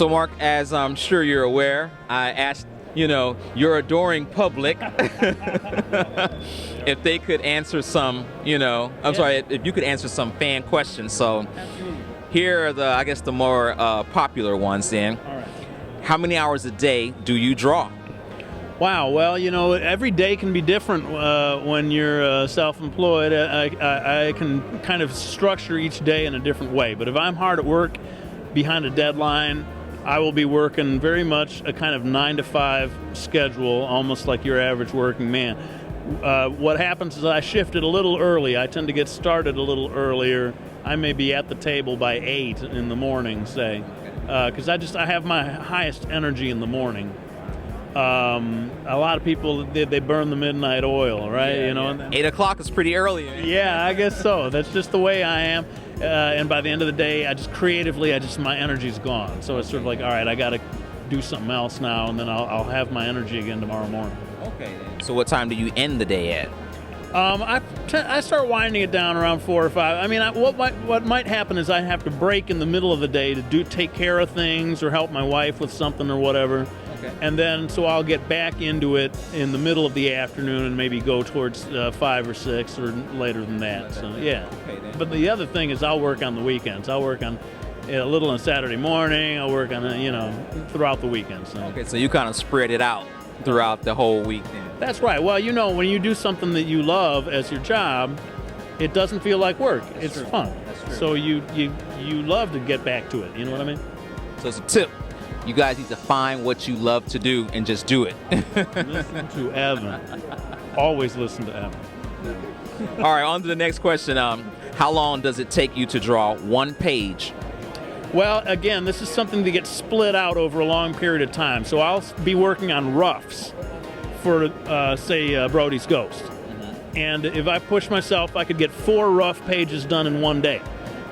So, Mark, as I'm sure you're aware, I asked, your adoring public if they could answer some, if you could answer some fan questions. So here are the more popular ones then. All right. How many hours a day do you draw? Wow. Well, every day can be different when you're self-employed. I can kind of structure each day in a different way. But if I'm hard at work behind a deadline, I will be working very much a kind of 9-to-5 schedule, almost like your average working man. What happens is I shift it a little early. I tend to get started a little earlier. I may be at the table by 8 in the morning, say, because I have my highest energy in the morning. A lot of people, they burn the midnight oil, right? Yeah. 8 o'clock is pretty early. Yeah, I guess so. That's just the way I am. And by the end of the day, my energy's gone. So it's sort of like, all right, I got to do something else now, and then I'll have my energy again tomorrow morning. Okay. So what time do you end the day at? I start winding it down around 4 or 5. I mean, what might happen is I have to break in the middle of the day to take care of things or help my wife with something or whatever. Okay. And then so I'll get back into it in the middle of the afternoon and maybe go towards 5 or 6 or later than that. So yeah. Okay, then. But the other thing is I'll work on the weekends. I'll work on a little on Saturday morning. I'll work on throughout the weekend. So. Okay, so you kind of spread it out throughout the whole week then. That's right. Well, when you do something that you love as your job, it doesn't feel like work. It's fun. That's true. So you love to get back to it. You know what I mean? So it's a tip. You guys need to find what you love to do and just do it. Listen to Evan. Always listen to Evan. All right, on to the next question. How long does it take you to draw one page? Well, again, this is something that gets split out over a long period of time. So I'll be working on roughs for, say, Brody's Ghost. Mm-hmm. And if I push myself, I could get 4 rough pages done in one day.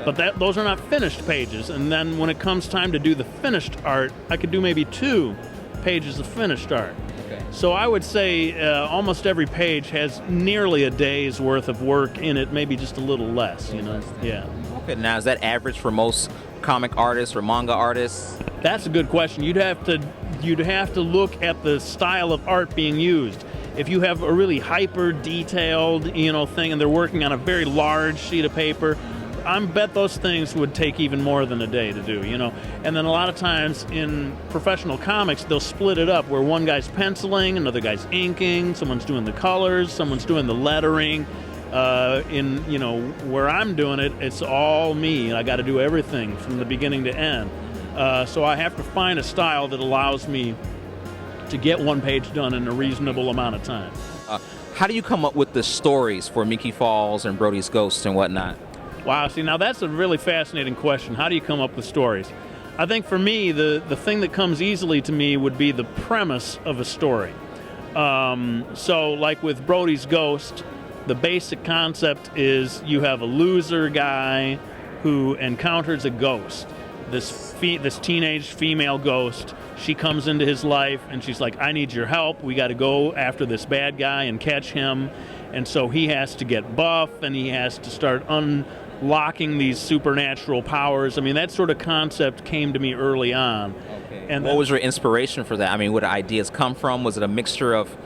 But those are not finished pages. And then when it comes time to do the finished art, I could do maybe 2 pages of finished art. Okay. So I would say almost every page has nearly a day's worth of work in it, maybe just a little less, Yeah. Okay, now is that average for most comic artists or manga artists? That's a good question. You'd have to look at the style of art being used. If you have a really hyper detailed, thing, and they're working on a very large sheet of paper, I bet those things would take even more than a day to do, And then a lot of times in professional comics, they'll split it up where one guy's penciling, another guy's inking, someone's doing the colors, someone's doing the lettering. Where I'm doing it, it's all me. I got to do everything from the beginning to end. So I have to find a style that allows me to get one page done in a reasonable amount of time. How do you come up with the stories for Mickey Falls and Brody's Ghost and whatnot? Wow, see, now that's a really fascinating question. How do you come up with stories? I think for me, the thing that comes easily to me would be the premise of a story. So like with Brody's Ghost, the basic concept is you have a loser guy who encounters a ghost. This teenage female ghost, she comes into his life and she's like, I need your help. We got to go after this bad guy and catch him. And so he has to get buff and he has to start unlocking these supernatural powers. I mean, that sort of concept came to me early on. Okay. And what was your inspiration for that? I mean, where did ideas come from? Was it a mixture of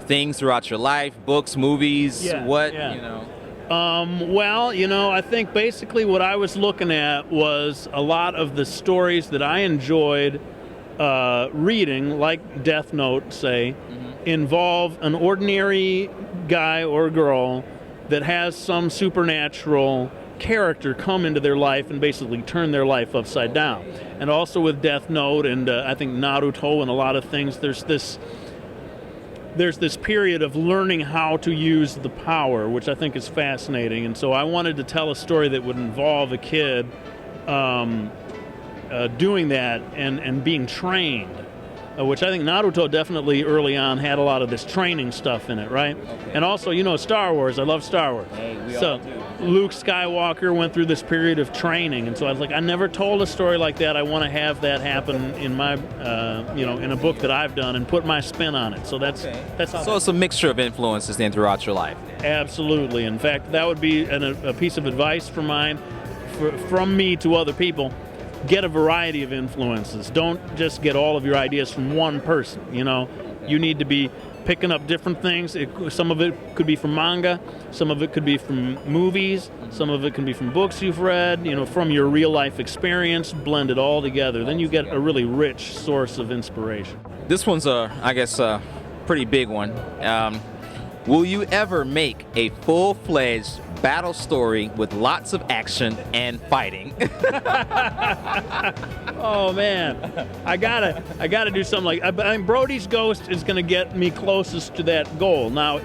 things throughout your life, books, movies? Yeah, what, yeah. Well, I think basically what I was looking at was a lot of the stories that I enjoyed reading, like Death Note, say, involve an ordinary guy or girl that has some supernatural character come into their life and basically turn their life upside down. And also with Death Note and I think Naruto and a lot of things, there's this period of learning how to use the power, which I think is fascinating. And so I wanted to tell a story that would involve a kid doing that and being trained, which I think Naruto definitely early on had a lot of this training stuff in it, right? Okay. And also, Star Wars. I love Star Wars. Hey, we so all do. Luke Skywalker went through this period of training, and so I was like, I never told a story like that. I want to have that happen in my, in a book that I've done and put my spin on it. So that's how. So it's a mixture of influences then throughout your life. Absolutely. In fact, that would be a piece of advice from me to other people. get a variety of influences. Don't just get all of your ideas from one person. You need to be picking up different things. Some of it could be from manga, some of it could be from movies, some of it can be from books you've read, from your real life experience, blend it all together. Then you get a really rich source of inspiration. This one's I guess a pretty big one. Will you ever make a full-fledged battle story with lots of action and fighting? Oh man, I gotta do something like. I mean, Brody's Ghost is going to get me closest to that goal. Now,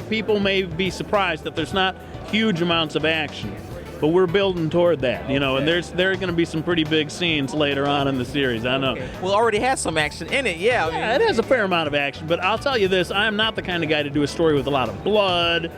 people may be surprised that there's not huge amounts of action, but we're building toward that. And there are going to be some pretty big scenes later on in the series. I know. Well, already has some action in it. Yeah. Yeah, it has a fair amount of action, but I'll tell you this: I am not the kind of guy to do a story with a lot of blood.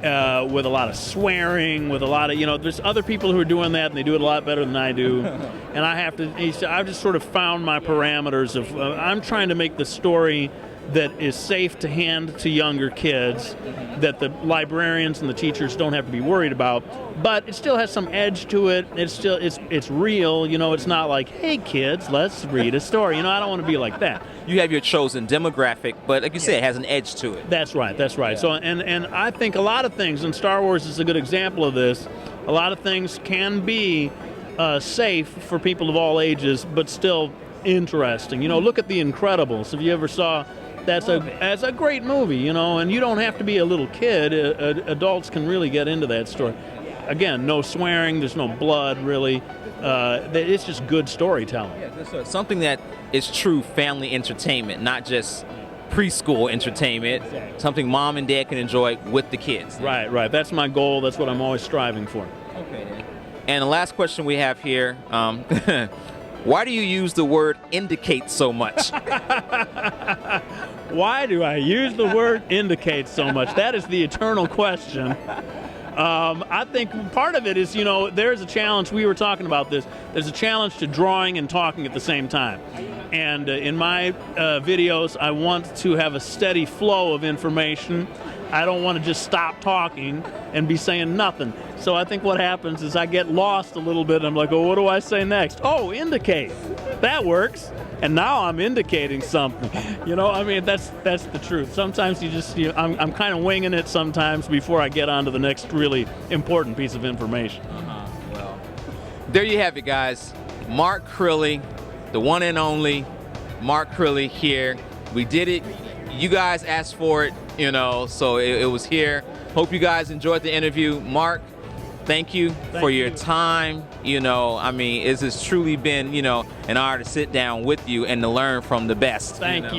With a lot of swearing, with a lot of, there's other people who are doing that and they do it a lot better than I do. And I've just sort of found my parameters of, I'm trying to make the story that is safe to hand to younger kids, that the librarians and the teachers don't have to be worried about, but it still has some edge to it. It's real, it's not like, hey kids, let's read a story. I don't want to be like that. You have your chosen demographic, but like you said, it has an edge to it. That's right. Yeah. So, and I think a lot of things, and Star Wars is a good example of this, a lot of things can be safe for people of all ages, but still interesting. Look at The Incredibles. If you ever saw, that's a great movie, and you don't have to be a little kid. Adults can really get into that story. Again, no swearing, there's no blood, really. It's just good storytelling. Yeah, something that is true family entertainment, not just preschool entertainment. Exactly. Something mom and dad can enjoy with the kids. Right. That's my goal. That's what I'm always striving for. Okay. And the last question we have here, why do you use the word indicate so much? Why do I use the word indicate so much? That is the eternal question. I think part of it is, there's a challenge. We were talking about this. There's a challenge to drawing and talking at the same time. And in my videos, I want to have a steady flow of information. I don't want to just stop talking and be saying nothing. So I think what happens is I get lost a little bit. I'm like, oh, what do I say next? Oh, indicate. That works. And now I'm indicating something. That's the truth. Sometimes I'm kind of winging it sometimes before I get on to the next really important piece of information. Well, there you have it, guys. Mark Crilly, the one and only Mark Crilly here. We did it. You guys asked for it, so it was here. Hope you guys enjoyed the interview. Mark, thank you for your time. It's just truly been, an honor to sit down with you and to learn from the best. Thank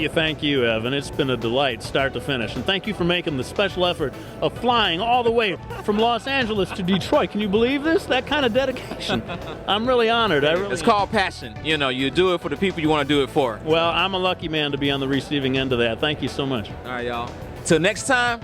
you, Evan. It's been a delight, start to finish. And thank you for making the special effort of flying all the way from Los Angeles to Detroit. Can you believe this? That kind of dedication. I'm really honored. It's called passion. You do it for the people you want to do it for. Well, I'm a lucky man to be on the receiving end of that. Thank you so much. All right, y'all. Till next time.